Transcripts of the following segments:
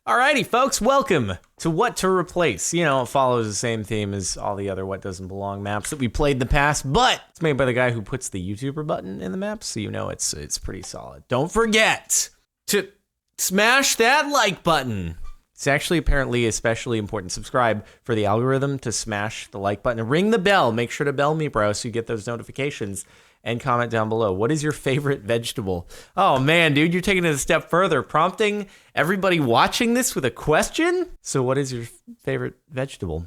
Alrighty, folks, welcome to What to Replace. You know, it follows the same theme as all the other What Doesn't Belong maps that we played in the past, but it's made by the guy who puts the YouTuber button in the map, so you know it's pretty solid. Don't forget to smash that like button. It's actually apparently especially important. Subscribe for the algorithm to smash the like button. Ring the bell. Make sure to bell me, bro, so you get those notifications. And comment down below. What is your favorite vegetable? Oh man, dude, you're taking it a step further, prompting everybody watching this with a question. So what is your favorite vegetable?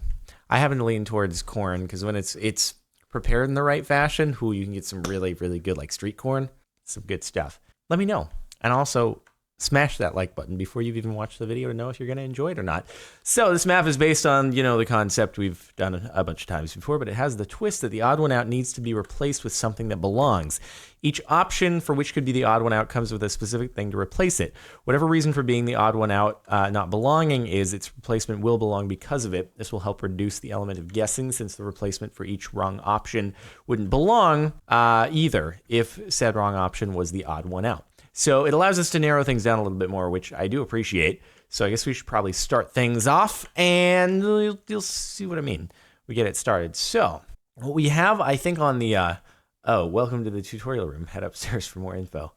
I happen to lean towards corn because when it's prepared in the right fashion, you can get some really, really good like street corn, some good stuff. Let me know. And also smash that like button before you've even watched the video to know if you're going to enjoy it or not. So this map is based on, the concept we've done a bunch of times before, but it has the twist that the odd one out needs to be replaced with something that belongs. Each option for which could be the odd one out comes with a specific thing to replace it. Whatever reason for being the odd one out not belonging is, its replacement will belong because of it. This will help reduce the element of guessing, since the replacement for each wrong option wouldn't belong either if said wrong option was the odd one out. So it allows us to narrow things down a little bit more, which I do appreciate. So I guess we should probably start things off, and you'll see what I mean. We get it started. So what we have, I think, on the, welcome to the tutorial room. Head upstairs for more info.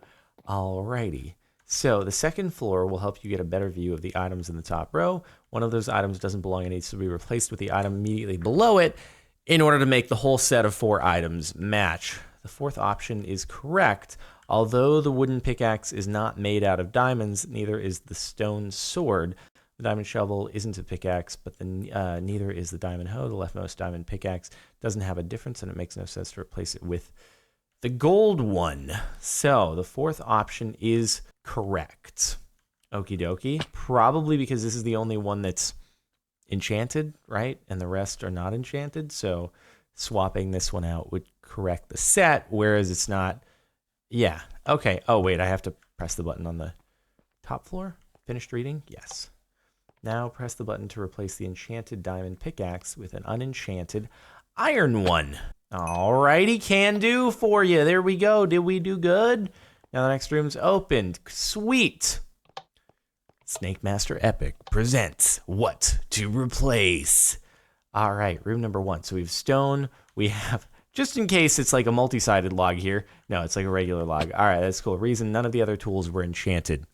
Alrighty. So the second floor will help you get a better view of the items in the top row. One of those items doesn't belong and needs to be replaced with the item immediately below it in order to make the whole set of 4 items match. The fourth option is correct. Although the wooden pickaxe is not made out of diamonds, neither is the stone sword. The diamond shovel isn't a pickaxe, but neither is the diamond hoe. The leftmost diamond pickaxe doesn't have a difference, and it makes no sense to replace it with the gold one. So the fourth option is correct. Okie dokie. Probably because this is the only one that's enchanted, right? And the rest are not enchanted. So swapping this one out would correct the set, whereas it's not. Yeah, okay. Oh, wait, I have to press the button on the top floor. Finished reading? Yes. Now press the button to replace the enchanted diamond pickaxe with an unenchanted iron one. Alrighty, can do for you. There we go. Did we do good? Now the next room's opened. Sweet. Snake Master Epic presents What to Replace. All right, room number 1. So we have stone. We have... Just in case it's like a multi-sided log here. No, it's like a regular log. All right, that's cool. Reason none of the other tools were enchanted.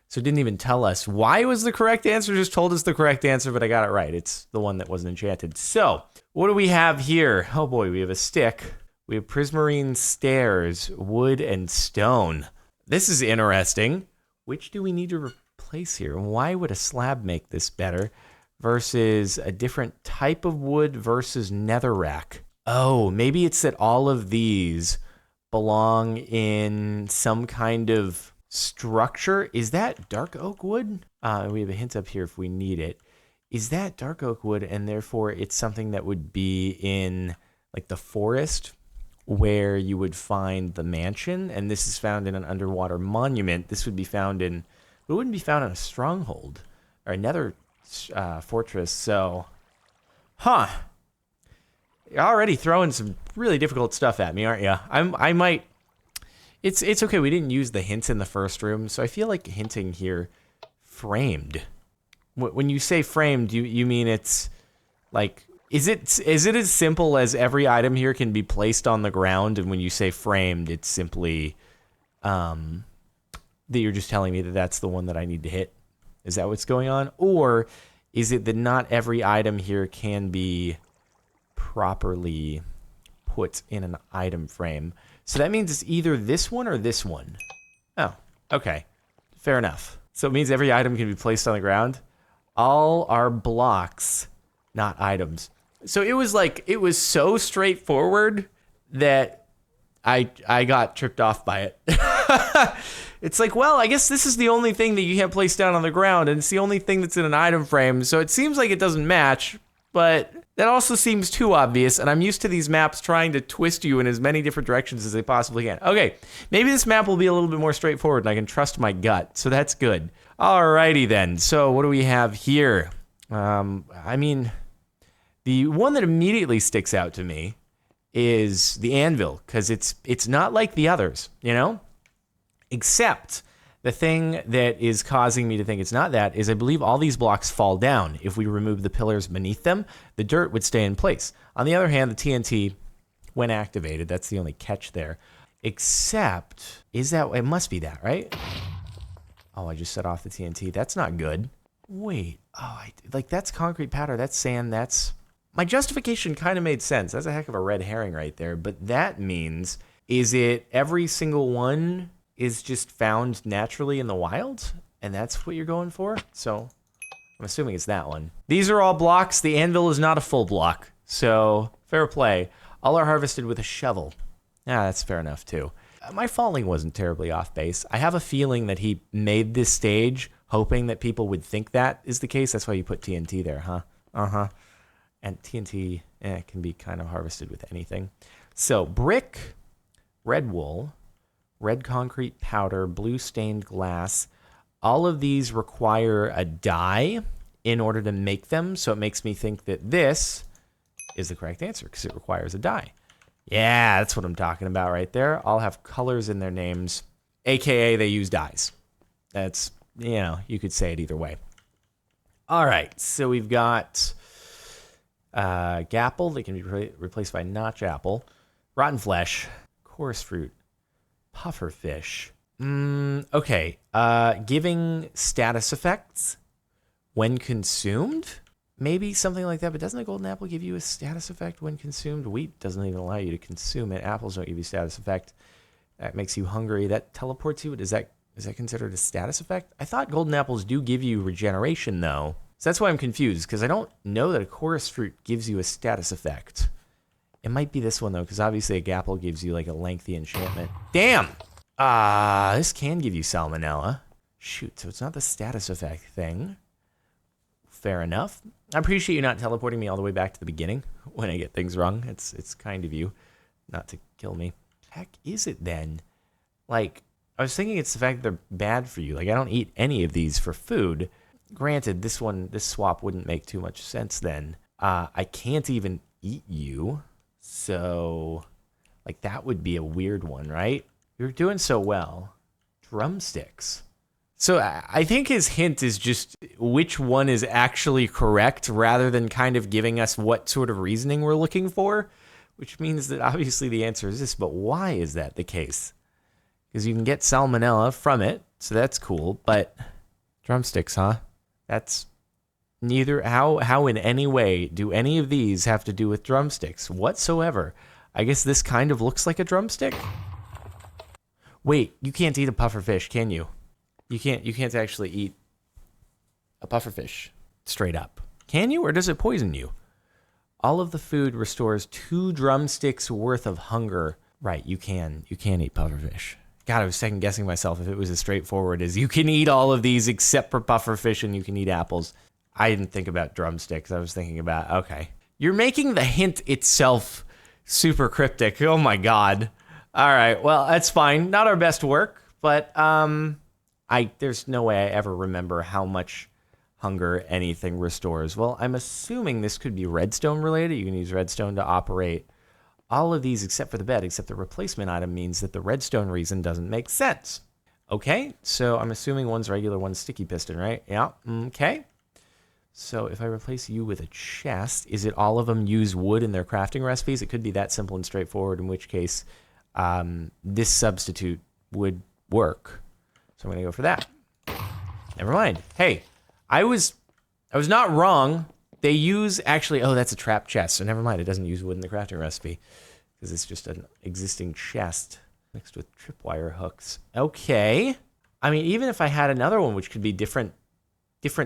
So it didn't even tell us why was the correct answer. Just told us the correct answer, but I got it right. It's the one that wasn't enchanted. So what do we have here? Oh boy, we have a stick. We have prismarine stairs, wood and stone. This is interesting. Which do we need to replace here? Why would a slab make this better versus a different type of wood versus netherrack? Oh, maybe it's that all of these belong in some kind of structure. Is that dark oak wood? We have a hint up here if we need it. Is that dark oak wood, and therefore it's something that would be in like the forest where you would find the mansion, and this is found in an underwater monument. This would be found in, it wouldn't be found in a stronghold or another fortress. So, You're already throwing some really difficult stuff at me, aren't you? I might. It's okay. We didn't use the hints in the first room, so I feel like hinting here. Framed. When you say framed, you mean it's like, is it as simple as every item here can be placed on the ground, and when you say framed, it's simply that you're just telling me that that's the one that I need to hit? Is that what's going on, or is it that not every item here can be properly put in an item frame? So that means it's either this one or this one. Oh, okay. Fair enough. So it means every item can be placed on the ground. All are blocks, not items. So it was so straightforward that I got tripped off by it. It's like, well, I guess this is the only thing that you can't place down on the ground, and it's the only thing that's in an item frame. So it seems like it doesn't match, but that also seems too obvious, and I'm used to these maps trying to twist you in as many different directions as they possibly can. Okay, maybe this map will be a little bit more straightforward, and I can trust my gut, so that's good. Alrighty then, so what do we have here? I mean, the one that immediately sticks out to me is the anvil, because it's not like the others, you know? Except The thing that is causing me to think it's not that is I believe all these blocks fall down. If we remove the pillars beneath them, the dirt would stay in place. On the other hand, the TNT, when activated, that's the only catch there. Except, is that, it must be that, right? Oh, I just set off the TNT. That's not good. Wait, like that's concrete powder, that's sand, that's... My justification kind of made sense. That's a heck of a red herring right there. But that means, is it every single one is just found naturally in the wild? And that's what you're going for? So I'm assuming it's that one. These are all blocks. The anvil is not a full block. So fair play. All are harvested with a shovel. Yeah, that's fair enough too. My falling wasn't terribly off base. I have a feeling that he made this stage hoping that people would think that is the case. That's why you put TNT there, huh? Uh-huh. And TNT can be kind of harvested with anything. So brick, red wool, red concrete powder, blue stained glass. All of these require a dye in order to make them. So it makes me think that this is the correct answer because it requires a dye. Yeah, that's what I'm talking about right there. All have colors in their names, AKA they use dyes. That's, you know, you could say it either way. All right, so we've got gapple that can be replaced by notch apple, rotten flesh, coarse fruit, puffer fish. Okay, giving status effects when consumed? Maybe something like that, but doesn't a golden apple give you a status effect when consumed? Wheat doesn't even allow you to consume it. Apples don't give you status effect. That makes you hungry. That teleports you. Is that considered a status effect? I thought golden apples do give you regeneration, though. So that's why I'm confused, because I don't know that a chorus fruit gives you a status effect. It might be this one, though, because obviously a gapple gives you, like, a lengthy enchantment. Damn! This can give you salmonella. Shoot, so it's not the status effect thing. Fair enough. I appreciate you not teleporting me all the way back to the beginning when I get things wrong. It's kind of you not to kill me. Heck is it then? Like, I was thinking it's the fact that they're bad for you. Like, I don't eat any of these for food. Granted, this swap wouldn't make too much sense then. I can't even eat you. So, like, that would be a weird one, right? You're doing so well. Drumsticks. So I think his hint is just which one is actually correct rather than kind of giving us what sort of reasoning we're looking for, which means that obviously the answer is this, but why is that the case? Because you can get salmonella from it, so that's cool, but drumsticks, huh? That's neither, how in any way do any of these have to do with drumsticks whatsoever? I guess this kind of looks like a drumstick? Wait, you can't eat a puffer fish, can you? You can't actually eat a pufferfish straight up. Can you, or does it poison you? All of the food restores 2 drumsticks worth of hunger. Right, you can eat pufferfish. God, I was second guessing myself if it was as straightforward as you can eat all of these except for pufferfish and you can eat apples. I didn't think about drumsticks. I was thinking about, okay. You're making the hint itself super cryptic. Oh my God. All right, well, that's fine. Not our best work, but there's no way I ever remember how much hunger anything restores. Well, I'm assuming this could be redstone related. You can use redstone to operate all of these except for the bed, except the replacement item means that the redstone reason doesn't make sense. Okay, so I'm assuming one's regular, one's sticky piston, right? Yeah, okay. So if I replace you with a chest, is it all of them use wood in their crafting recipes? It could be that simple and straightforward, in which case this substitute would work. So I'm going to go for that. Never mind. Hey, I was not wrong. They use, actually, oh, that's a trap chest. So never mind. It doesn't use wood in the crafting recipe because it's just an existing chest mixed with tripwire hooks. Okay. I mean, even if I had another one, which could be different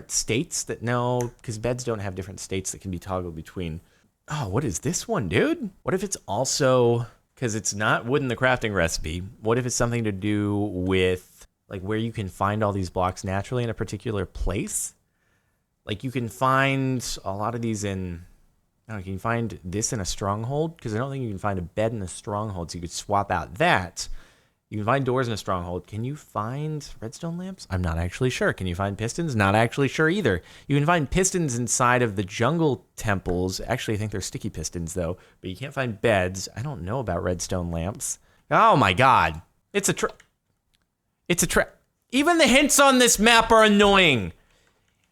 states that, no, because beds don't have different states that can be toggled between. Oh, what is this one, dude? What if it's also, because it's not wood in the crafting recipe, what if it's something to do with like where you can find all these blocks naturally in a particular place? Like you can find a lot of these in, I don't know, can you find this in a stronghold? Because I don't think you can find a bed in a stronghold, so you could swap out that. You can find doors in a stronghold. Can you find redstone lamps? I'm not actually sure. Can you find pistons? Not actually sure either. You can find pistons inside of the jungle temples. Actually, I think they're sticky pistons though, but you can't find beds. I don't know about redstone lamps. Oh my God. It's a trap. Even the hints on this map are annoying.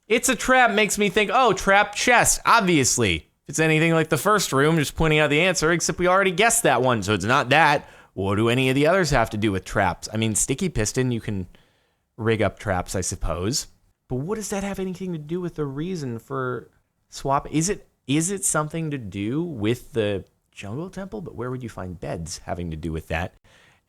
It's a trap makes me think, oh, trap chest, obviously. If it's anything like the first room, just pointing out the answer, except we already guessed that one, so it's not that. What do any of the others have to do with traps? I mean, sticky piston, you can rig up traps, I suppose. But what does that have anything to do with the reason for swap? Is it something to do with the jungle temple? But where would you find beds having to do with that?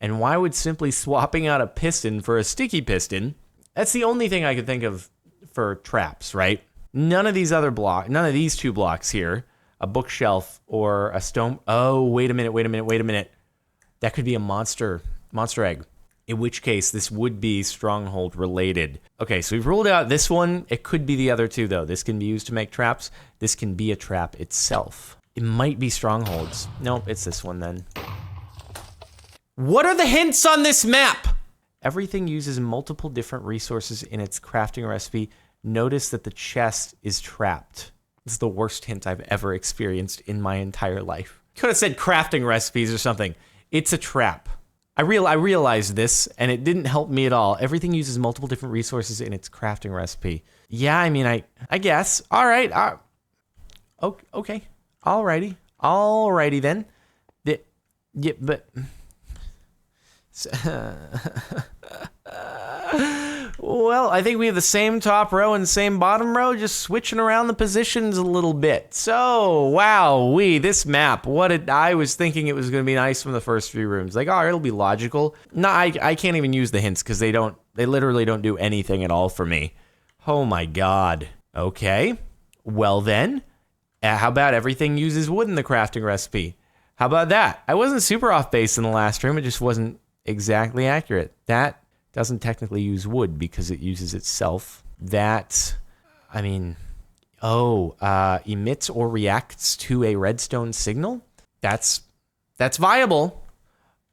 And why would simply swapping out a piston for a sticky piston? That's the only thing I could think of for traps, right? None of these two blocks here, a bookshelf or a stone. Oh, wait a minute. That could be a monster egg. In which case, this would be Stronghold related. Okay, so we've ruled out this one. It could be the other two, though. This can be used to make traps. This can be a trap itself. It might be Strongholds. Nope, it's this one then. What are the hints on this map? Everything uses multiple different resources in its crafting recipe. Notice that the chest is trapped. This is the worst hint I've ever experienced in my entire life. Could have said crafting recipes or something. It's a trap. I realized this, and it didn't help me at all. Everything uses multiple different resources in its crafting recipe. Yeah, I mean, I guess. All right. Okay. Alrighty then. Yeah, but... Well, I think we have the same top row and same bottom row, just switching around the positions a little bit. So, wow, this map, I was thinking it was going to be nice from the first few rooms. Like, oh, it'll be logical. No, I can't even use the hints because they literally don't do anything at all for me. Oh my God. Okay. Well then, how about everything uses wood in the crafting recipe? How about that? I wasn't super off base in the last room. It just wasn't exactly accurate. That doesn't technically use wood because it uses itself. That, I mean, emits or reacts to a redstone signal. That's viable.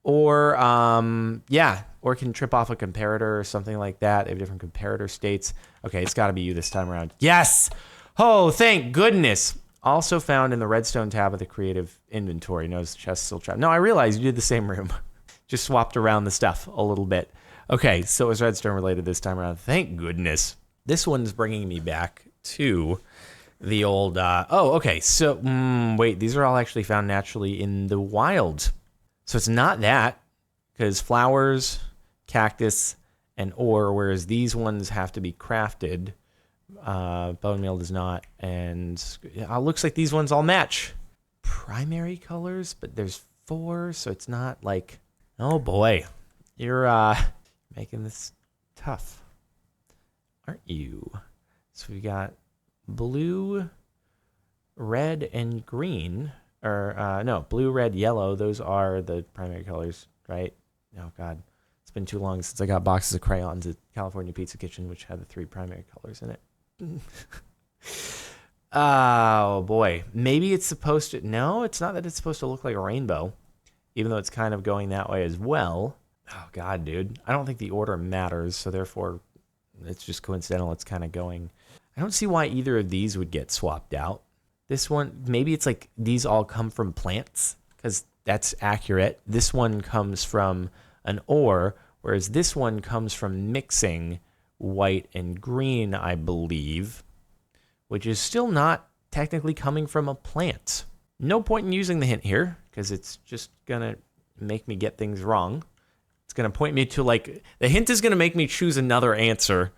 Or, or can trip off a comparator or something like that. They have different comparator states. Okay, it's got to be you this time around. Yes! Oh, thank goodness. Also found in the redstone tab of the creative inventory. Notice the chest still trapped. No, I realized you did the same room. Just swapped around the stuff a little bit. Okay, so it was redstone related this time around. Thank goodness. This one's bringing me back to the old... okay, so... wait, these are all actually found naturally in the wild. So it's not that, because flowers, cactus, and ore, whereas these ones have to be crafted. Bone meal does not, and it looks like these ones all match. Primary colors, but there's 4, so it's not like... Oh boy, you're making this tough, aren't you? So we got blue, red, and green, or no, blue, red, yellow. Those are the primary colors, right? Oh God, it's been too long since I got boxes of crayons at California Pizza Kitchen, which had the 3 primary colors in it. Oh boy, maybe it's supposed to. No, it's not that it's supposed to look like a rainbow. Even though it's kind of going that way as well. Oh, God, dude. I don't think the order matters, so therefore it's just coincidental it's kind of going. I don't see why either of these would get swapped out. This one, maybe it's like these all come from plants, because that's accurate. This one comes from an ore, whereas this one comes from mixing white and green, I believe, which is still not technically coming from a plant. No point in using the hint here, because it's just going to make me get things wrong. It's going to point me to, like, the hint is going to make me choose another answer.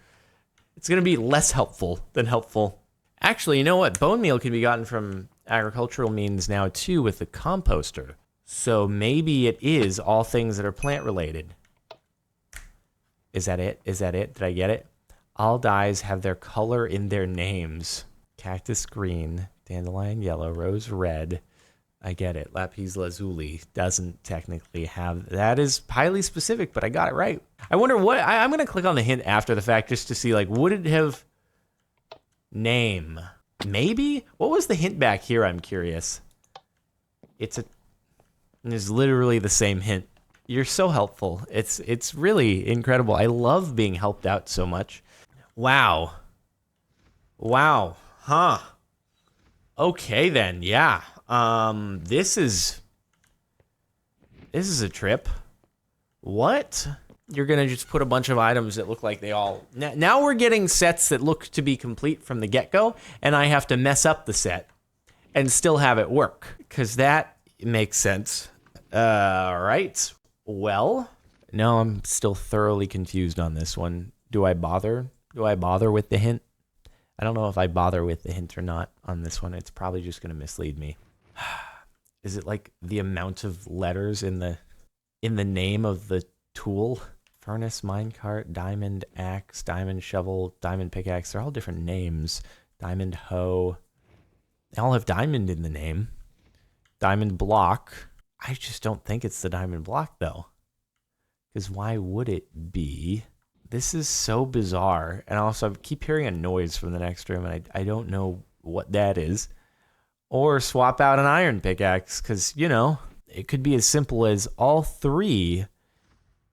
It's going to be less helpful than helpful. Actually, you know what? Bone meal can be gotten from agricultural means now, too, with the composter. So maybe it is all things that are plant-related. Is that it? Did I get it? All dyes have their color in their names. Cactus green, dandelion yellow, rose red. I get it. Lapis lazuli doesn't technically have... That is highly specific, but I got it right. I wonder what... I'm going to click on the hint after the fact just to see, like, would it have... Name. Maybe? What was the hint back here? I'm curious. It's literally the same hint. You're so helpful. It's really incredible. I love being helped out so much. Wow. Huh. Okay then, yeah. This is a trip. What? you're gonna just put a bunch of items that look like they all... Now we're getting sets that look to be complete from the get-go, and I have to mess up the set and still have it work, because that makes sense. All right. Well, no, I'm still thoroughly confused on this one. Do I bother? Do I bother with the hint? I don't know if I bother with the hint or not on this one. It's probably just going to mislead me. Is it like the amount of letters in the name of the tool? Furnace, minecart, diamond axe, diamond shovel, diamond pickaxe. They're all different names. Diamond hoe. They all have diamond in the name. Diamond block. I just don't think it's the diamond block, though. Because why would it be? This is so bizarre. And also, I keep hearing a noise from the next room, and I don't know what that is. Or swap out an iron pickaxe, because, you know, it could be as simple as all three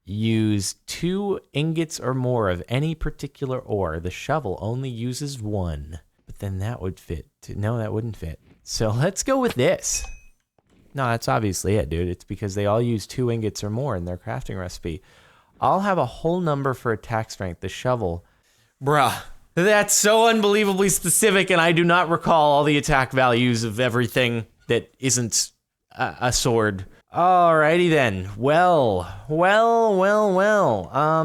use 2 ingots or more of any particular ore. The shovel only uses 1. But then that would fit. No, that wouldn't fit. So let's go with this. No, that's obviously it, dude. It's because they all use 2 ingots or more in their crafting recipe. I'll have a whole number for attack strength. The shovel. Bruh. That's so unbelievably specific, and I do not recall all the attack values of everything that isn't a sword. Alrighty then. Well.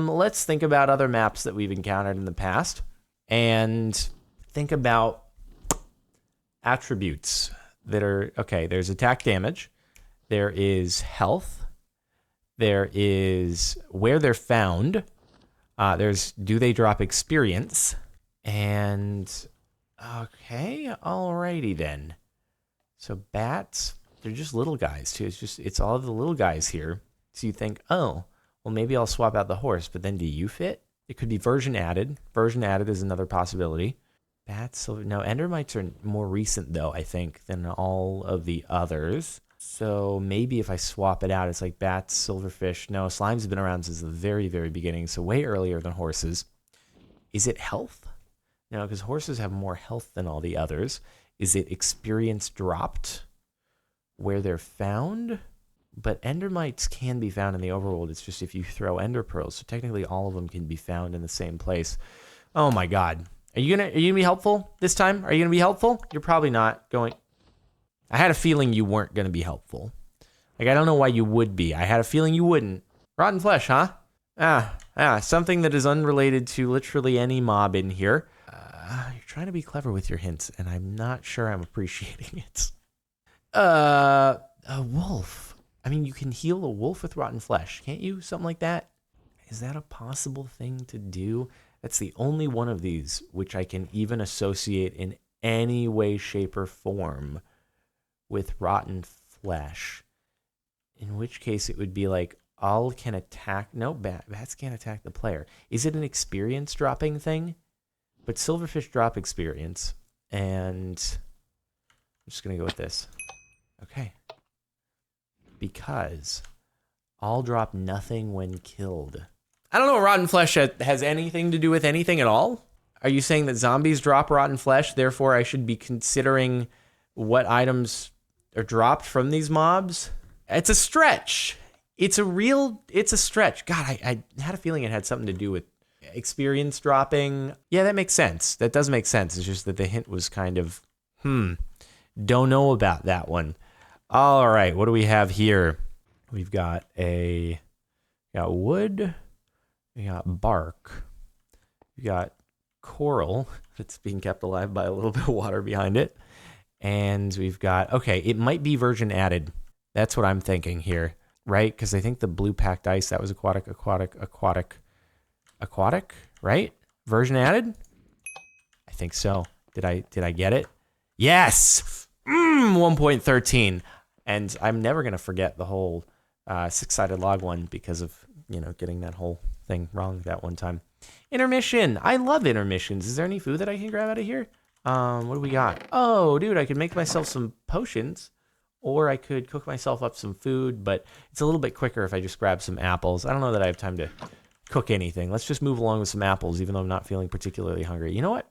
Let's think about other maps that we've encountered in the past. And think about attributes that are... Okay, there's attack damage. There is health. There is where they're found. There's do they drop experience. And okay, alrighty then. So bats, they're just little guys too. It's all of the little guys here. So you think, oh, well maybe I'll swap out the horse, but then do you fit? It could be version added. Version added is another possibility. Bats, silver. No, endermites are more recent though, I think, than all of the others. So maybe if I swap it out, it's like bats, silverfish. No, slimes have been around since the very, very beginning, so way earlier than horses. Is it health? No, because horses have more health than all the others. Is it experience dropped where they're found? But endermites can be found in the overworld. It's just if you throw ender pearls. So technically all of them can be found in the same place. Oh my god. Are you gonna be helpful this time? Are you gonna be helpful? You're probably not going... I had a feeling you weren't going to be helpful. Like, I don't know why you would be. I had a feeling you wouldn't. Rotten flesh, huh? Something that is unrelated to literally any mob in here. You're trying to be clever with your hints, and I'm not sure I'm appreciating it. A wolf. I mean, you can heal a wolf with rotten flesh, can't you? Something like that? Is that a possible thing to do? That's the only one of these which I can even associate in any way, shape, or form with rotten flesh, in which case it would be like all can attack. No, bats can't attack the player. Is it an experience dropping thing? But silverfish drop experience, and I'm just gonna go with this. Okay, because all drop nothing when killed. I don't know. Rotten flesh has anything to do with anything at all. Are you saying that zombies drop rotten flesh? Therefore, I should be considering what items are dropped from these mobs? It's a stretch. It's a stretch. God, I had a feeling it had something to do with experience dropping. Yeah, that makes sense. That does make sense. It's just that the hint was kind of, don't know about that one. All right, what do we have here? We've got wood. We got bark. We got coral that's being kept alive by a little bit of water behind it. And we've got, okay, it might be version added. That's what I'm thinking here, right? Because I think the blue packed ice, that was aquatic, right? Version added? I think so. Did I get it? Yes! 1.13. And I'm never going to forget the whole 6-sided log one because of, getting that whole thing wrong that one time. Intermission. I love intermissions. Is there any food that I can grab out of here? What do we got? Oh, dude, I could make myself some potions, or I could cook myself up some food, but it's a little bit quicker if I just grab some apples. I don't know that I have time to cook anything. Let's just move along with some apples, even though I'm not feeling particularly hungry. You know what?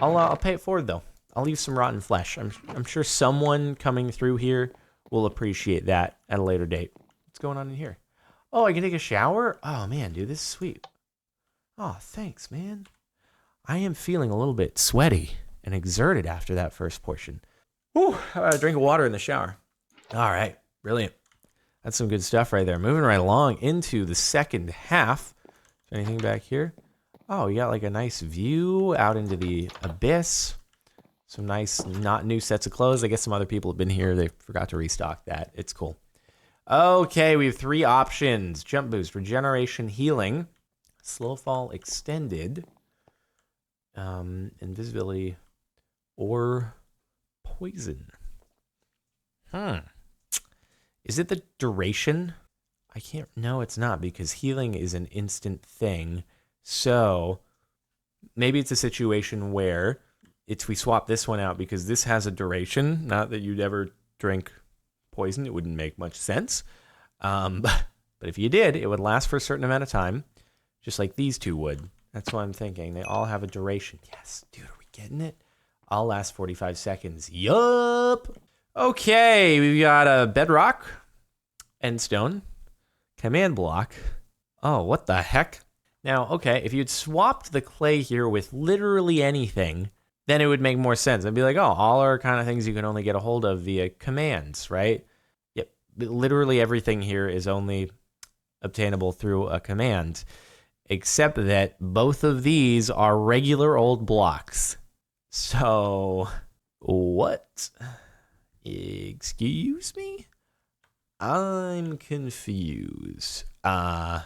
I'll pay it forward though. I'll leave some rotten flesh. I'm sure someone coming through here will appreciate that at a later date. What's going on in here? Oh, I can take a shower? Oh, man, dude, this is sweet. Oh, thanks, man. I am feeling a little bit sweaty and exerted after that first portion. Whew, a drink of water in the shower. All right, brilliant. That's some good stuff right there. Moving right along into the second half. Anything back here? Oh, you got like a nice view out into the abyss. Some nice, not new sets of clothes. I guess some other people have been here. They forgot to restock that. It's cool. Okay, we have 3 options. Jump boost, regeneration, healing, slow fall extended, invisibility, or poison. Is it the duration? I can't, no, it's not, because healing is an instant thing. So maybe it's a situation where we swap this one out because this has a duration. Not that you'd ever drink poison. It wouldn't make much sense. But if you did, it would last for a certain amount of time, just like these 2 would. That's what I'm thinking. They all have a duration. Yes, dude, are we getting it? I'll last 45 seconds. Yup. Okay, we've got a bedrock, endstone, command block. Oh, what the heck? Now, okay, if you'd swapped the clay here with literally anything, then it would make more sense. I'd be like, oh, all are kind of things you can only get a hold of via commands, right? Yep, but literally everything here is only obtainable through a command, except that both of these are regular old blocks. So, what? Excuse me? I'm confused. All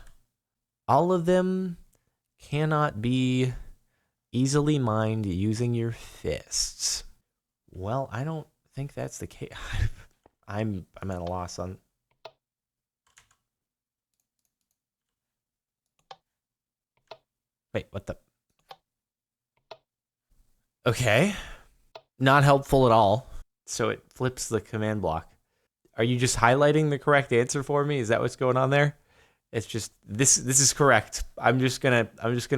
of them cannot be easily mined using your fists. Well, I don't think that's the case. I'm at a loss on. Wait, what the? Okay. Not helpful at all. So it flips the command block. Are you just highlighting the correct answer for me? Is that what's going on there? It's just this is correct. I'm just gonna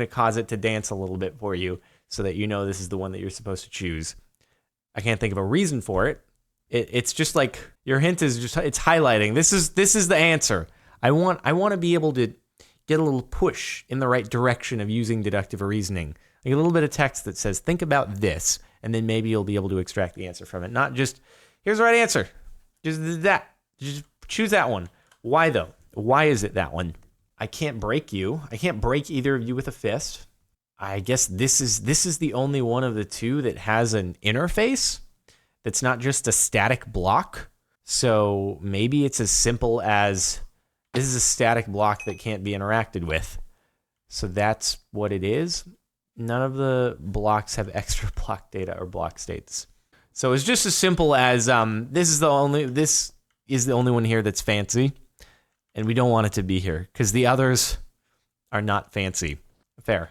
cause it to dance a little bit for you so that you know this is the one that you're supposed to choose. I can't think of a reason for it. It's just like your hint is just it's highlighting. This is the answer. I want to be able to get a little push in the right direction of using deductive reasoning. Like a little bit of text that says think about this, and then maybe you'll be able to extract the answer from it. Not just here's the right answer. Just that. Just choose that one. Why though? Why is it that one? I can't break you. I can't break either of you with a fist. I guess this is the only one of the 2 that has an interface that's not just a static block. So maybe it's as simple as this is a static block that can't be interacted with. So that's what it is. None of the blocks have extra block data or block states. So it's just as simple as this is the only one here that's fancy. And we don't want it to be here because the others are not fancy. Fair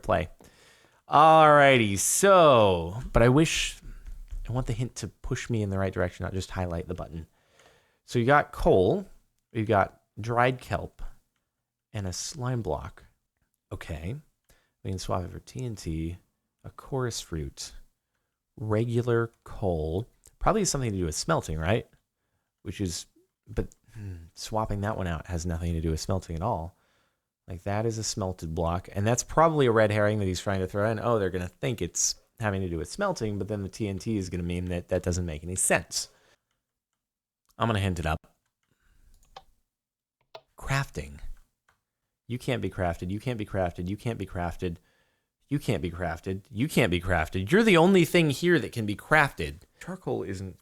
play. Alrighty, so, but I want the hint to push me in the right direction, not just highlight the button. So you got coal, you got dried kelp, and a slime block. Okay, we can swap it for TNT, a chorus fruit, regular coal, probably has something to do with smelting, right? But swapping that one out has nothing to do with smelting at all. Like that is a smelted block, and that's probably a red herring that he's trying to throw in. Oh, they're going to think it's having to do with smelting, but then the TNT is going to mean that doesn't make any sense. I'm going to hint it up. Crafting. You can't be crafted. You can't be crafted. You can't be crafted. You can't be crafted. You can't be crafted. You're the only thing here that can be crafted. Charcoal isn't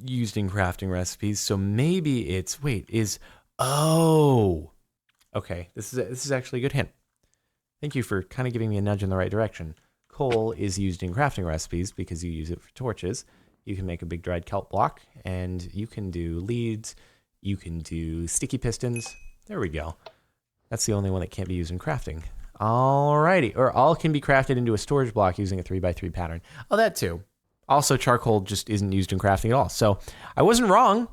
used in crafting recipes, so maybe it's okay, this is actually a good hint. Thank you for kind of giving me a nudge in the right direction. Coal is used in crafting recipes because you use it for torches. You can make a big dried kelp block, and you can do leads, you can do sticky pistons. There we go. That's the only one that can't be used in crafting. Alrighty, or all can be crafted into a storage block using a 3x3 pattern. Oh, that too. Also, charcoal just isn't used in crafting at all. So I wasn't wrong.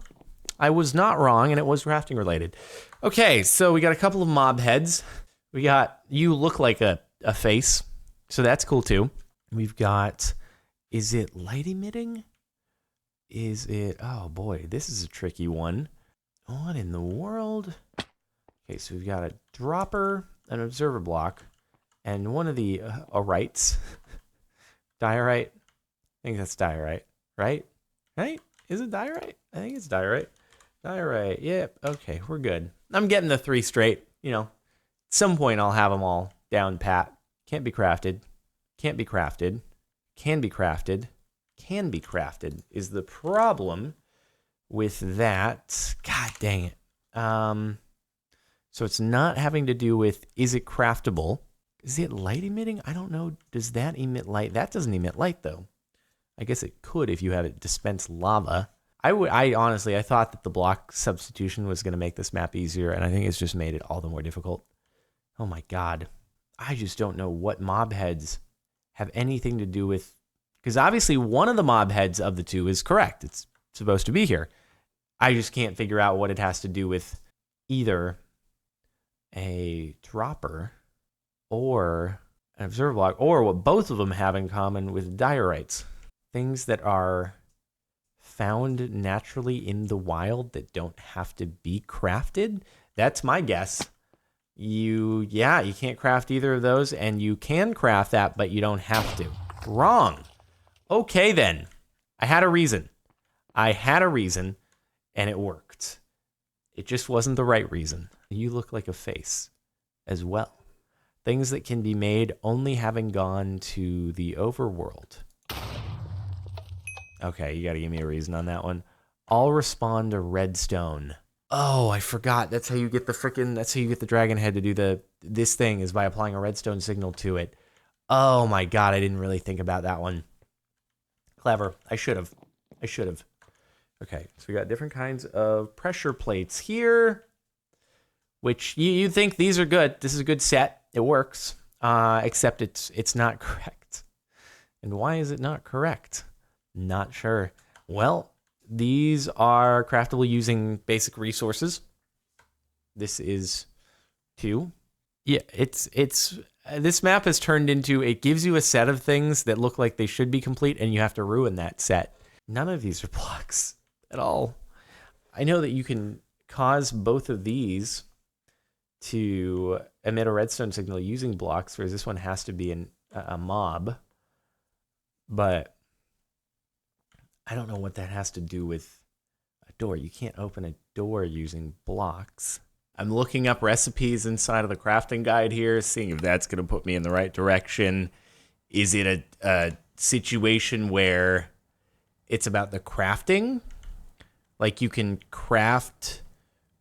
I was not wrong, and it was crafting related. Okay, so we got a couple of mob heads. We got, you look like a face, so that's cool too. We've got, is it light emitting? Is it, oh boy, this is a tricky one. What in the world? Okay, so we've got a dropper, an observer block, and one of the arites. Diorite. I think that's diorite, right? Right? Is it diorite? I think it's diorite. Diorite. Yep. Okay, we're good. I'm getting the 3 straight. You know, at some point I'll have them all down pat. Can't be crafted. Can't be crafted. Can be crafted. Can be crafted is the problem with that. God dang it. So it's not having to do with, is it craftable? Is it light emitting? I don't know. Does that emit light? That doesn't emit light though. I guess it could if you have it dispense lava. I honestly thought that the block substitution was going to make this map easier, and I think it's just made it all the more difficult. Oh my God. I just don't know what mob heads have anything to do with, because obviously one of the mob heads of the 2 is correct. It's supposed to be here. I just can't figure out what it has to do with either a dropper or an observer block, or what both of them have in common with diorites. Things that are found naturally in the wild that don't have to be crafted. That's my guess. You can't craft either of those, and you can craft that, but you don't have to. Wrong. Okay, then. I had a reason, and it worked. It just wasn't the right reason. You look like a face as well. Things that can be made only having gone to the overworld. Okay, you gotta give me a reason on that one. All respond to redstone. Oh, I forgot. That's how you get the dragon head to do this thing, is by applying a redstone signal to it. Oh my God, I didn't really think about that one. Clever. I should have. Okay, so we got different kinds of pressure plates here, which you think these are good. This is a good set. It works, except it's not correct. And why is it not correct? Not sure. Well, these are craftable using basic resources. This is 2. Yeah, this map has turned into, it gives you a set of things that look like they should be complete, and you have to ruin that set. None of these are blocks at all. I know that you can cause both of these to emit a redstone signal using blocks, whereas this one has to be a mob. But I don't know what that has to do with a door. You can't open a door using blocks. I'm looking up recipes inside of the crafting guide here, seeing if that's going to put me in the right direction. Is it a situation where it's about the crafting? Like you can craft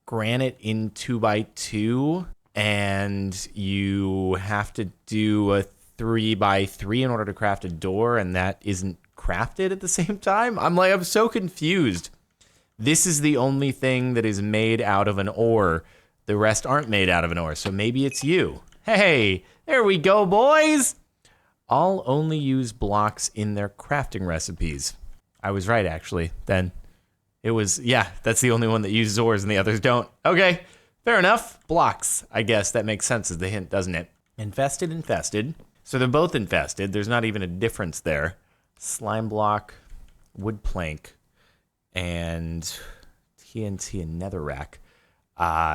granite in 2x2, and you have to do a 3x3 in order to craft a door, and that isn't crafted at the same time? I'm so confused. This is the only thing that is made out of an ore. The rest aren't made out of an ore, so maybe it's you. Hey, there we go, boys! All only use blocks in their crafting recipes. I was right, actually, then. It was, yeah, that's the only one that uses ores and the others don't. Okay, fair enough. Blocks, I guess that makes sense as the hint, doesn't it? Infested. So they're both infested. There's not even a difference there. Slime block, wood plank, and TNT and netherrack.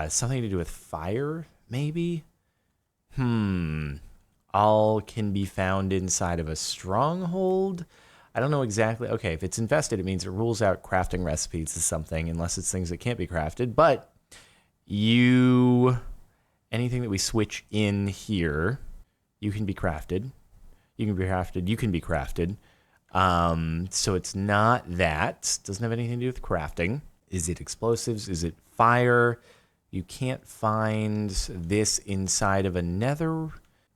Something to do with fire, maybe? All can be found inside of a stronghold. I don't know exactly. Okay, if it's infested, it means it rules out crafting recipes as something, unless it's things that can't be crafted. But anything that we switch in here, you can be crafted. You can be crafted. So it's not that. Doesn't have anything to do with crafting. Is it explosives? Is it fire? You can't find this inside of a nether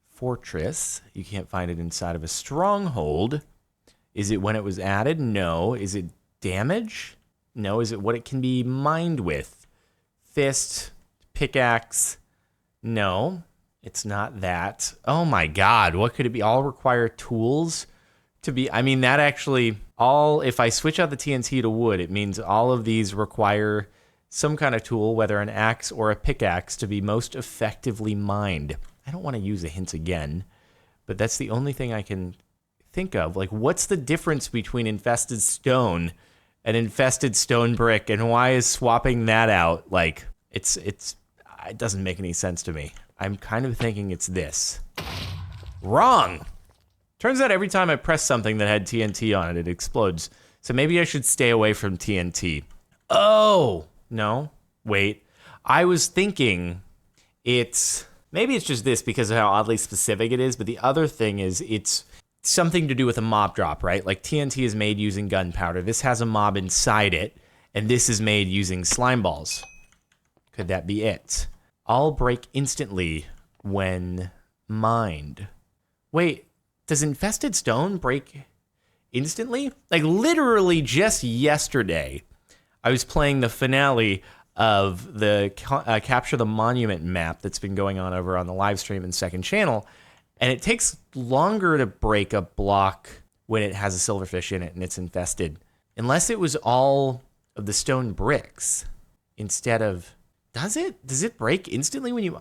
fortress. You can't find it inside of a stronghold. Is it when it was added? No. Is it damage? No. Is it what it can be mined with? Fist, pickaxe? No, it's not that. Oh my God, what could it be? All require tools to be, that actually, if I switch out the TNT to wood, it means all of these require some kind of tool, whether an axe or a pickaxe, to be most effectively mined. I don't want to use the hints again, but that's the only thing I can think of. Like, what's the difference between infested stone and infested stone brick, and why is swapping that out? Like, it doesn't make any sense to me. I'm kind of thinking it's this. Wrong! Turns out every time I press something that had TNT on it, it explodes. So maybe I should stay away from TNT. Oh! No. Wait. I was thinking it's... Maybe it's just this because of how oddly specific it is, but the other thing is it's something to do with a mob drop, right? Like TNT is made using gunpowder. This has a mob inside it, and this is made using slime balls. Could that be it? All break instantly when mined. Wait, does infested stone break instantly? Like literally just yesterday, I was playing the finale of the Capture the Monument map that's been going on over on the live stream and second channel, and it takes longer to break a block when it has a silverfish in it and it's infested. Unless it was all of the stone bricks instead of... Does it? Does it break instantly when you...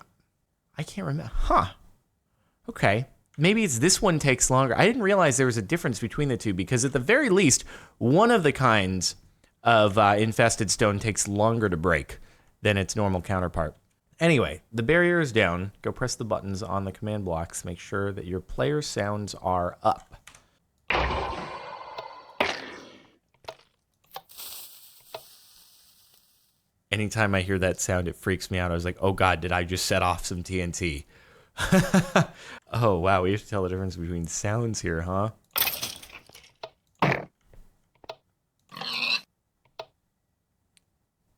I can't remember. Huh. Okay. Maybe it's this one takes longer. I didn't realize there was a difference between the two because at the very least, one of the kinds of infested stone takes longer to break than its normal counterpart. Anyway, the barrier is down. Go press the buttons on the command blocks. Make sure that your player sounds are up. Anytime I hear that sound, it freaks me out. I was like, oh God, did I just set off some TNT? Oh, wow, we have to tell the difference between sounds here, huh?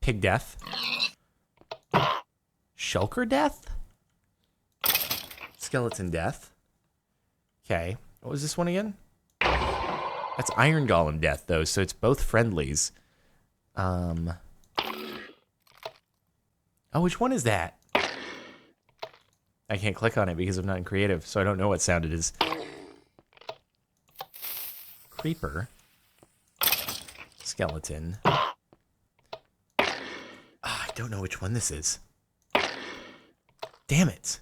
Pig death. Shulker death? Skeleton death. Okay, what was this one again? That's Iron Golem death, though, so it's both friendlies. Oh, which one is that? I can't click on it because I'm not in creative, so I don't know what sound it is. Creeper. Skeleton. I don't know which one this is. Damn it.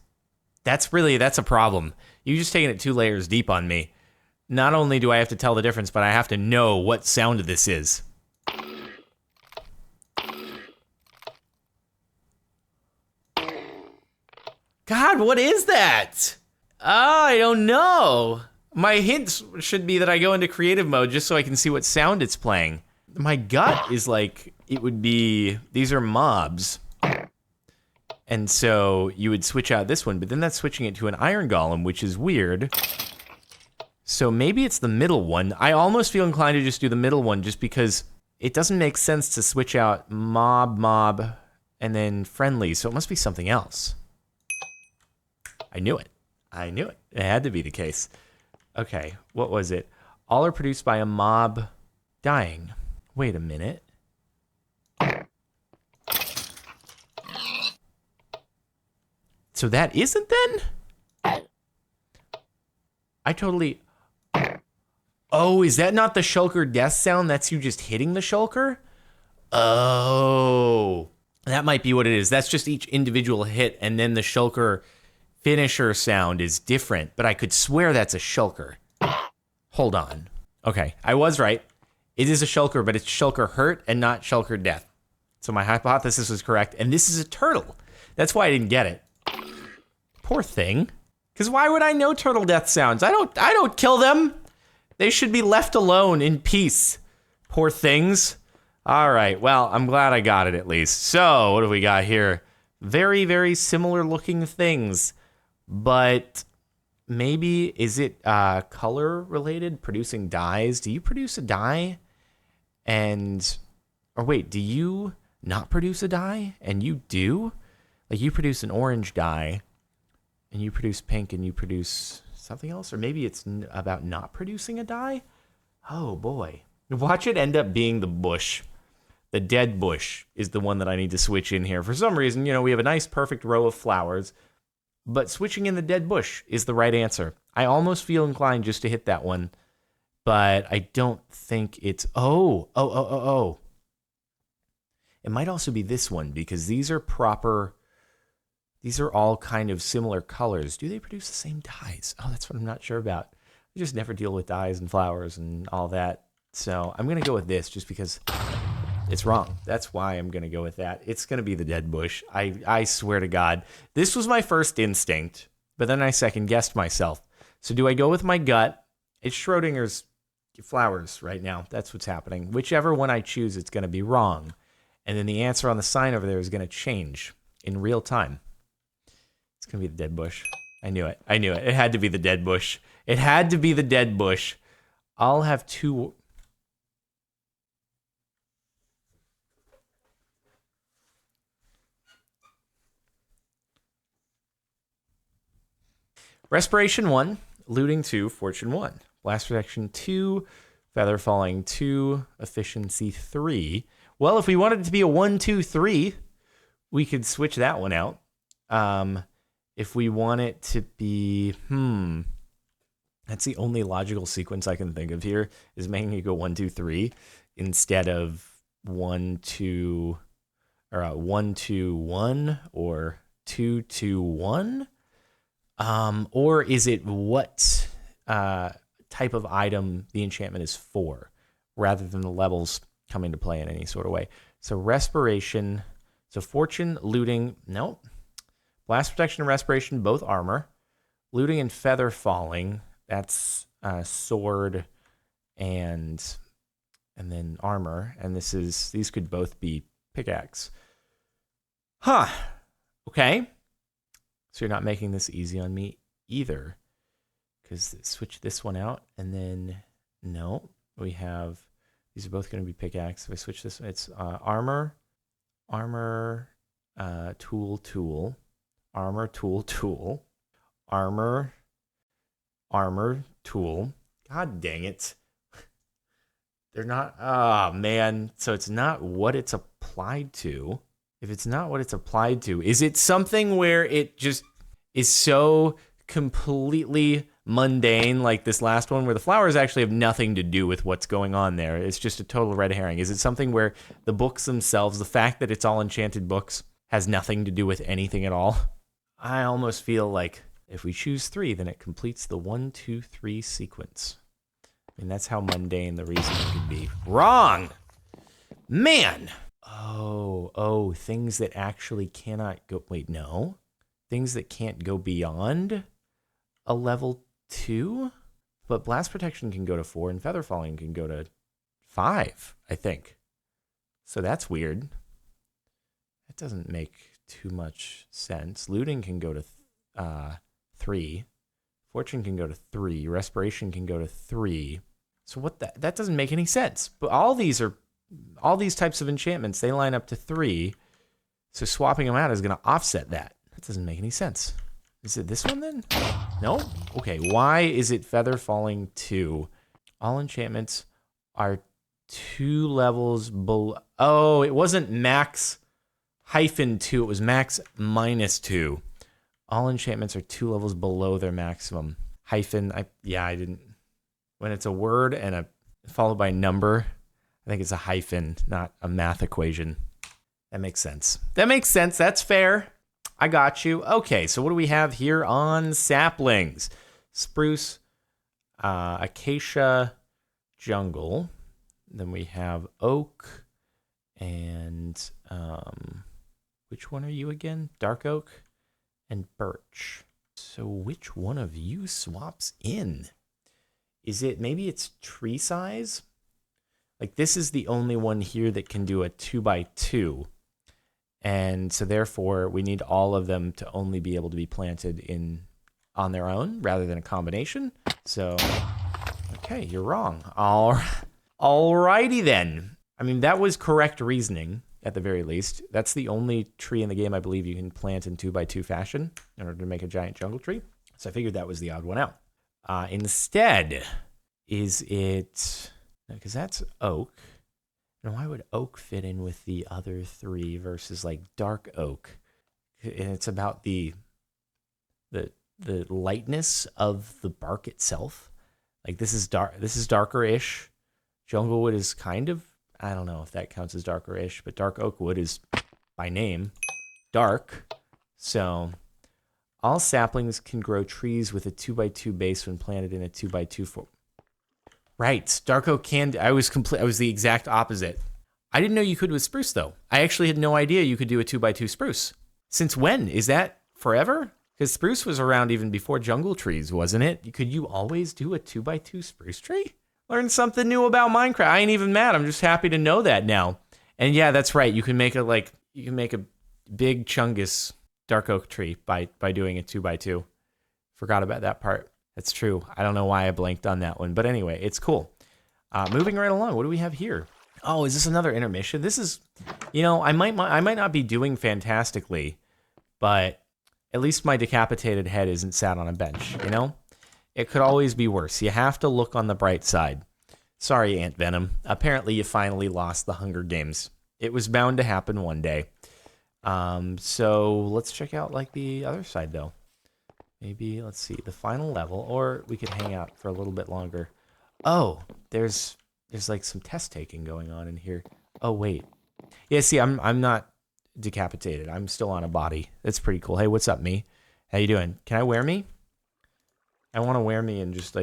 That's a problem. You just taking it 2 layers deep on me. Not only do I have to tell the difference, but I have to know what sound this is. God, what is that? I don't know. My hints should be that I go into creative mode just so I can see what sound it's playing. My gut is like, it would be, these are mobs. And so you would switch out this one, but then that's switching it to an iron golem, which is weird. So maybe it's the middle one. I almost feel inclined to just do the middle one just because it doesn't make sense to switch out mob, and then friendly, so it must be something else. I knew it. I knew it. It had to be the case. Okay, what was it? All are produced by a mob dying. Wait a minute. So that isn't then? I totally... Oh, is that not the shulker death sound? That's you just hitting the shulker? Oh. That might be what it is. That's just each individual hit, and then the shulker finisher sound is different, but I could swear that's a shulker. Hold on. Okay, I was right. It is a shulker, but it's shulker hurt and not shulker death. So my hypothesis was correct, and this is a turtle. That's why I didn't get it. Poor thing. Because why would I know turtle death sounds? I don't kill them. They should be left alone in peace. Poor things. All right, well, I'm glad I got it at least. So, what do we got here? Very, very similar looking things. But maybe, is it color related? Producing dyes? Do you produce a dye? Or wait, do you not produce a dye? And you do? Like you produce an orange dye, and you produce pink, and you produce something else? Or maybe it's about not producing a dye? Oh boy. Watch it end up being the bush. The dead bush is the one that I need to switch in here. For some reason, we have a nice perfect row of flowers, but switching in the dead bush is the right answer. I almost feel inclined just to hit that one, but I don't think it's... Oh. It might also be this one, because these are proper... These are all kind of similar colors. Do they produce the same dyes? Oh, that's what I'm not sure about. I just never deal with dyes and flowers and all that. So I'm going to go with this just because It's wrong. That's why I'm going to go with that. It's going to be the dead bush. I swear to God. This was my first instinct, but then I second guessed myself. So do I go with my gut? It's Schrodinger's flowers right now. That's what's happening. Whichever one I choose, it's going to be wrong. And then the answer on the sign over there is going to change in real time. It's going to be the dead bush. I knew it. I knew it. It had to be the dead bush. It had to be the dead bush. I'll have two. Respiration 1, looting 2, fortune 1. Blast protection 2, feather falling 2, efficiency 3. Well, if we wanted it to be a 1, 2, 3, we could switch that one out. If we want it to be, that's the only logical sequence I can think of here, is making it go 1, 2, 3 instead of 1, 2, or 1, 2, 1 or 2, 2, 1. Or is it what type of item the enchantment is for, rather than the levels come into play in any sort of way? So respiration, so fortune, looting, no. Blast protection and respiration, both armor. Looting and feather falling, that's sword and then armor. And these could both be pickaxe. Huh. Okay. So you're not making this easy on me either, because switch this one out, and then no, we have, these are both going to be pickaxe. If I switch this, it's armor, tool, armor, tool, armor, tool. God dang it. They're not, oh man. So it's not what it's applied to. If it's not what it's applied to, is it something where it just is so completely mundane, like this last one, where the flowers actually have nothing to do with what's going on there? It's just a total red herring. Is it something where the books themselves, the fact that it's all enchanted books, has nothing to do with anything at all? I almost feel like if we choose 3, then it completes the 1, 2, 3 sequence. I mean, that's how mundane the reasoning could be. Wrong! Man! Oh, things that actually cannot go, wait, no. Things that can't go beyond a level 2? But blast protection can go to 4 and feather falling can go to 5, I think. So that's weird. That doesn't make too much sense. Looting can go to 3. Fortune can go to 3. Respiration can go to 3. So that doesn't make any sense. But all these types of enchantments, they line up to 3. So swapping them out is going to offset that. That doesn't make any sense. Is it this one then? No? Okay, why is it feather falling 2? All enchantments are 2 levels below. Oh, it wasn't max -2. It was max -2. All enchantments are 2 levels below their maximum. I didn't. When it's a word and followed by a number, I think it's a hyphen, not a math equation. That makes sense. That's fair. I got you. Okay, so what do we have here on saplings? Spruce, acacia, jungle. Then we have oak and which one are you again? Dark oak and birch. So which one of you swaps in? Maybe it's tree size? Like this is the only one here that can do a 2x2. And so therefore we need all of them to only be able to be planted on their own rather than a combination. So, okay, you're wrong. Alrighty then. I mean, that was correct reasoning at the very least. That's the only tree in the game I believe you can plant in 2x2 fashion in order to make a giant jungle tree. So I figured that was the odd one out. Instead, is it, because that's oak. And why would oak fit in with the other 3 versus like dark oak? And it's about the lightness of the bark itself. Like this is darker-ish. Junglewood is kind of, I don't know if that counts as darker-ish, but dark oak wood is by name dark. So all saplings can grow trees with a 2x2 base when planted in a 2x2 Right, dark oak can. I was the exact opposite. I didn't know you could with spruce, though. I actually had no idea you could do a 2x2 spruce. Since when? Is that forever? Because spruce was around even before jungle trees, wasn't it? Could you always do a 2x2 spruce tree? Learn something new about Minecraft. I ain't even mad. I'm just happy to know that now. And yeah, that's right. You can make a big chungus dark oak tree by doing a 2x2. Forgot about that part. That's true. I don't know why I blanked on that one. But anyway, it's cool. Moving right along. What do we have here? Oh, is this another intermission? This is, I might not be doing fantastically, but at least my decapitated head isn't sat on a bench, It could always be worse. You have to look on the bright side. Sorry, Ant Venom. Apparently you finally lost the Hunger Games. It was bound to happen one day. So let's check out the other side though. Maybe, let's see, the final level, or we could hang out for a little bit longer. Oh, there's some test taking going on in here. Oh, wait. Yeah, see, I'm not decapitated. I'm still on a body. That's pretty cool. Hey, what's up, me? How you doing? Can I wear me? I want to wear me and just,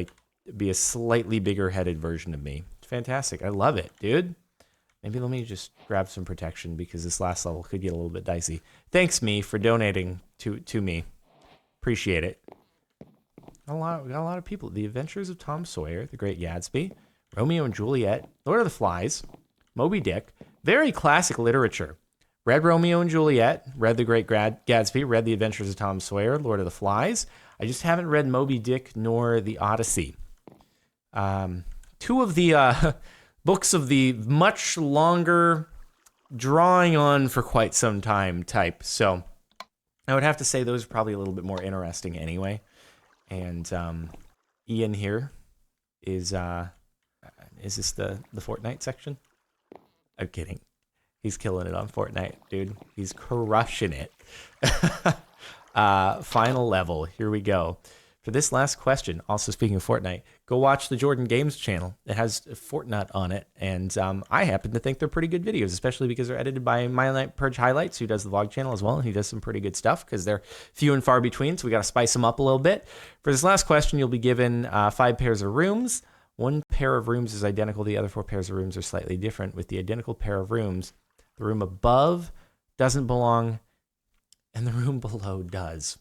be a slightly bigger-headed version of me. It's fantastic. I love it, dude. Maybe let me just grab some protection because this last level could get a little bit dicey. Thanks, me, for donating to me. Appreciate it. We got a lot of people. The Adventures of Tom Sawyer, The Great Gatsby, Romeo and Juliet, Lord of the Flies, Moby Dick. Very classic literature. Read Romeo and Juliet, read The Great Gatsby, read The Adventures of Tom Sawyer, Lord of the Flies. I just haven't read Moby Dick nor The Odyssey. Two of the books of the much longer drawing on for quite some time type. So I would have to say those are probably a little bit more interesting anyway. And Ian here is this the Fortnite section? I'm kidding. He's killing it on Fortnite, dude. He's crushing it. Final level. Here we go. For this last question, also speaking of Fortnite, go watch the Jordan Games channel. It has Fortnite on it, and I happen to think they're pretty good videos, especially because they're edited by My Night Purge Highlights, who does the vlog channel as well, and he does some pretty good stuff because they're few and far between, so we got to spice them up a little bit. For this last question, you'll be given 5 pairs of rooms. One pair of rooms is identical. The other 4 pairs of rooms are slightly different. With the identical pair of rooms, the room above doesn't belong, and the room below does.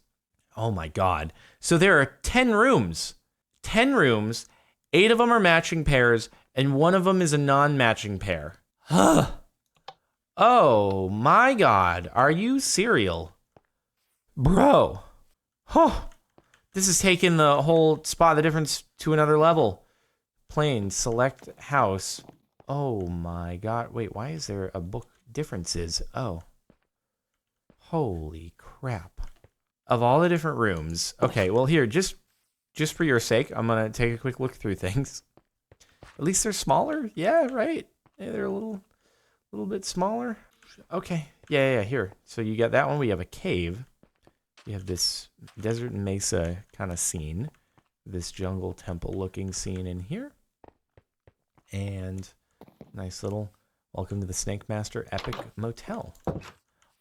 Oh my God. So there are 10 rooms. 10 rooms, 8 of them are matching pairs, and 1 of them is a non-matching pair. Oh my God. Are you serial? Bro. This is taking the whole spot the difference to another level. Plane, select house. Oh my God. Wait, why is there a book differences? Oh. Holy crap. Of all the different rooms. Okay, well here, just for your sake, I'm going to take a quick look through things. At least they're smaller. Yeah, right. Yeah, they're a little bit smaller. Okay. Yeah, here. So you got that one. We have a cave. You have this desert and mesa kind of scene. This jungle temple looking scene in here. And nice little welcome to the Snake Master Epic Motel.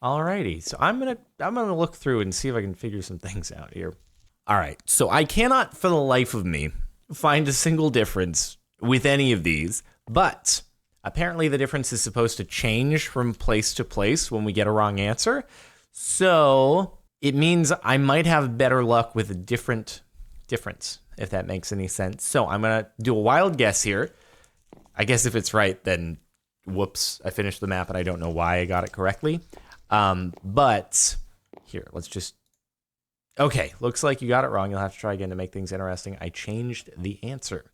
Alrighty, so I'm gonna look through and see if I can figure some things out here. Alright, so I cannot for the life of me find a single difference with any of these, but apparently the difference is supposed to change from place to place when we get a wrong answer. So it means I might have better luck with a different difference, if that makes any sense. So I'm gonna do a wild guess here. I guess if it's right, then whoops, I finished the map and I don't know why I got it correctly. But here, let's just, okay, looks like you got it wrong. You'll have to try again to make things interesting. I changed the answer.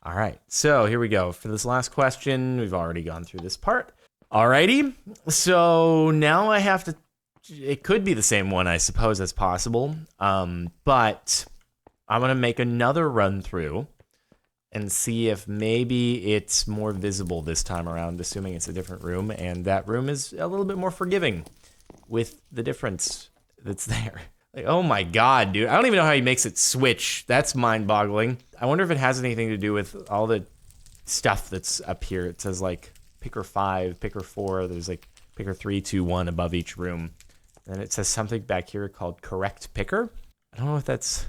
All right, so here we go. For this last question, we've already gone through this part. Alrighty, so now I have to, it could be the same one, I suppose that's possible. But I'm going to make another run through and see if maybe it's more visible this time around, assuming it's a different room, and that room is a little bit more forgiving with the difference that's there. Like, oh my God, dude. I don't even know how he makes it switch. That's mind-boggling. I wonder if it has anything to do with all the stuff that's up here. It says, picker 5, picker 4. There's, picker 3, 2, 1 above each room. And it says something back here called correct picker. I don't know if that's...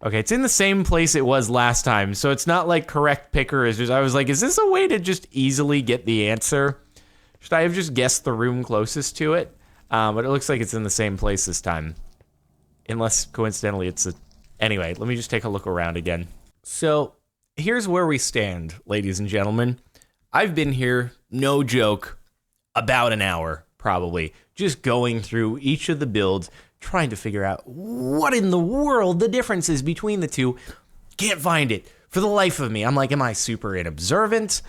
Okay, it's in the same place it was last time, so it's not like correct picker is just, I was like, is this a way to just easily get the answer? Should I have just guessed the room closest to it? But it looks like it's in the same place this time. Unless, coincidentally, it's a... Anyway, let me just take a look around again. So, here's where we stand, ladies and gentlemen. I've been here, no joke, about an hour, probably, just going through each of the builds, trying to figure out what in the world the difference is between the two. Can't find it. For the life of me, I'm like, am I super inobservant?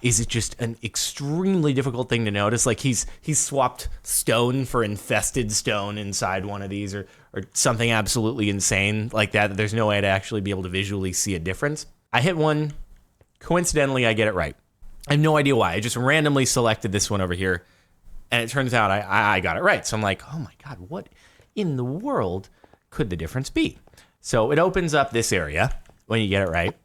Is it just an extremely difficult thing to notice? Like he's swapped stone for infested stone inside one of these, or something absolutely insane like that there's no way to actually be able to visually see a difference. I hit one. Coincidentally, I get it right. I have no idea why. I just randomly selected this one over here, and it turns out I got it right. So I'm like, oh my God, what in the world could the difference be? So it opens up this area when you get it right.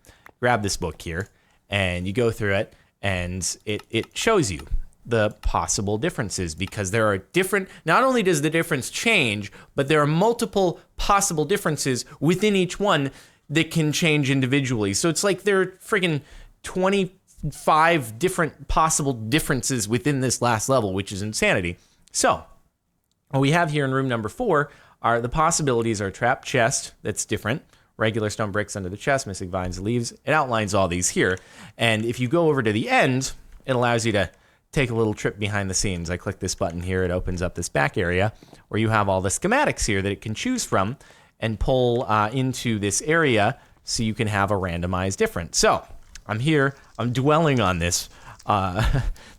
Grab this book here, and you go through it, and it shows you the possible differences, because there are different, not only does the difference change, but there are multiple possible differences within each one that can change individually. So it's like there are friggin' 25 different possible differences within this last level, which is insanity. So what we have here in room number 4 are the possibilities are trapped chest, that's different, regular stone bricks under the chest, missing vines and leaves. It outlines all these here. And if you go over to the end, it allows you to take a little trip behind the scenes. I click this button here, it opens up this back area where you have all the schematics here that it can choose from and pull into this area so you can have a randomized difference. So I'm here, I'm dwelling on this,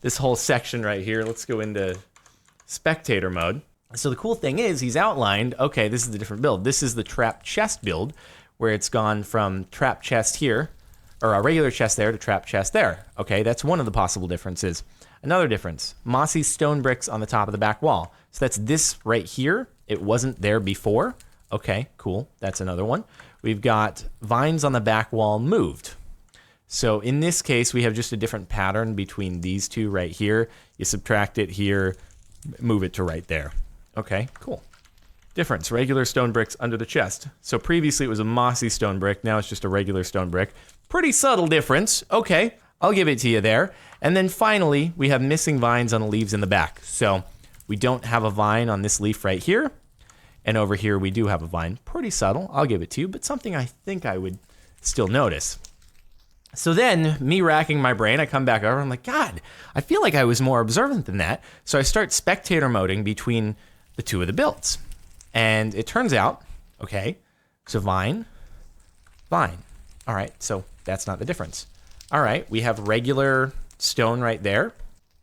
this whole section right here. Let's go into spectator mode. So the cool thing is he's outlined, okay, this is the different build. This is the trap chest build, where it's gone from trap chest here, or a regular chest there, to trap chest there. Okay, that's one of the possible differences. Another difference, mossy stone bricks on the top of the back wall. So that's this right here. It wasn't there before. Okay, cool. That's another one. We've got vines on the back wall moved. So in this case, we have just a different pattern between these two right here. You subtract it here, move it to right there. Okay, cool. Difference, regular stone bricks under the chest. So previously it was a mossy stone brick, now it's just a regular stone brick. Pretty subtle difference. Okay, I'll give it to you there. And then finally, we have missing vines on the leaves in the back. So we don't have a vine on this leaf right here. And over here we do have a vine. Pretty subtle, I'll give it to you, but something I think I would still notice. So then, me racking my brain, I come back over, I'm like, God, I feel like I was more observant than that. So I start spectator moding between the two of the builds. And it turns out, okay, so vine. All right, so that's not the difference. All right, we have regular stone right there,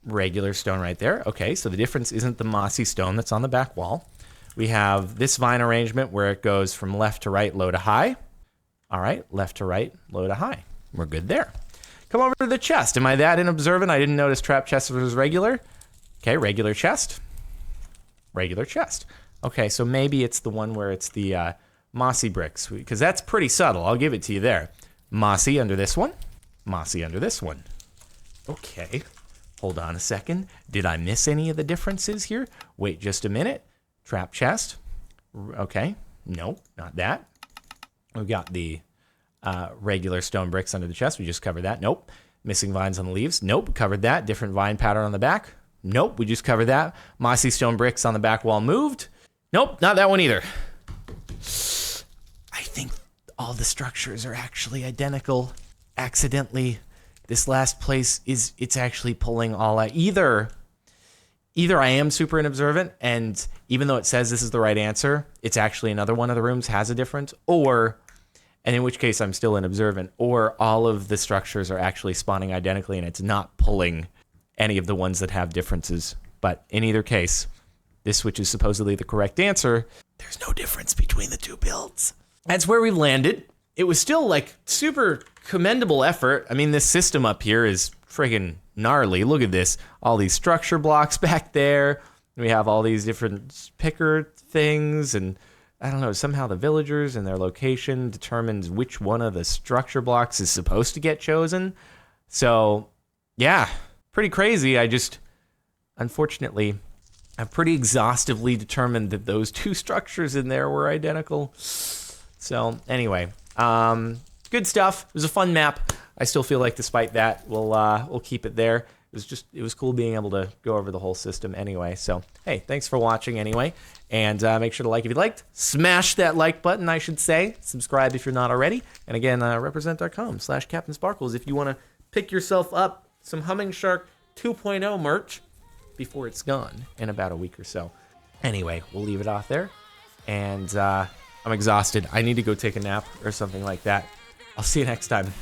regular stone right there. Okay, so the difference isn't the mossy stone that's on the back wall. We have this vine arrangement where it goes from left to right, low to high. All right, left to right, low to high. We're good there. Come over to the chest. Am I that inobservant? I didn't notice trap chest was regular. Okay, regular chest. Regular chest. Okay, so maybe it's the one where it's the mossy bricks, because that's pretty subtle. I'll give it to you there. Mossy under this one. Mossy under this one. Okay, hold on a second. Did I miss any of the differences here? Wait just a minute. Trap chest. Okay, no, not that. We've got the regular stone bricks under the chest. We just covered that. Nope. Missing vines on the leaves. Nope. Covered that. Different vine pattern on the back. Nope. We just covered that. Mossy stone bricks on the back wall moved. Nope. Not that one either. I think all the structures are actually identical. Accidentally, this last place it's actually pulling all out. Either I am super inobservant, and even though it says this is the right answer, it's actually another one of the rooms has a difference, and in which case I'm still inobservant, or all of the structures are actually spawning identically and it's not pulling any of the ones that have differences. But in either case, this, which is supposedly the correct answer, there's no difference between the two builds. That's where we landed. It was still like super commendable effort. I mean, this system up here is friggin' gnarly. Look at this. All these structure blocks back there. We have all these different picker things, and I don't know, somehow the villagers and their location determines which one of the structure blocks is supposed to get chosen. So, yeah, pretty crazy. I just, unfortunately, I've pretty exhaustively determined that those two structures in there were identical. So, anyway, good stuff. It was a fun map. I still feel like despite that, we'll keep it there. it was cool being able to go over the whole system anyway. So, hey, thanks for watching anyway. And make sure to like if you liked. Smash that like button, I should say. Subscribe if you're not already. And again, represent.com/CaptainSparklez if you want to pick yourself up some Humming Shark 2.0 merch before it's gone in about a week or so. Anyway, we'll leave it off there. And I'm exhausted. I need to go take a nap or something like that. I'll see you next time.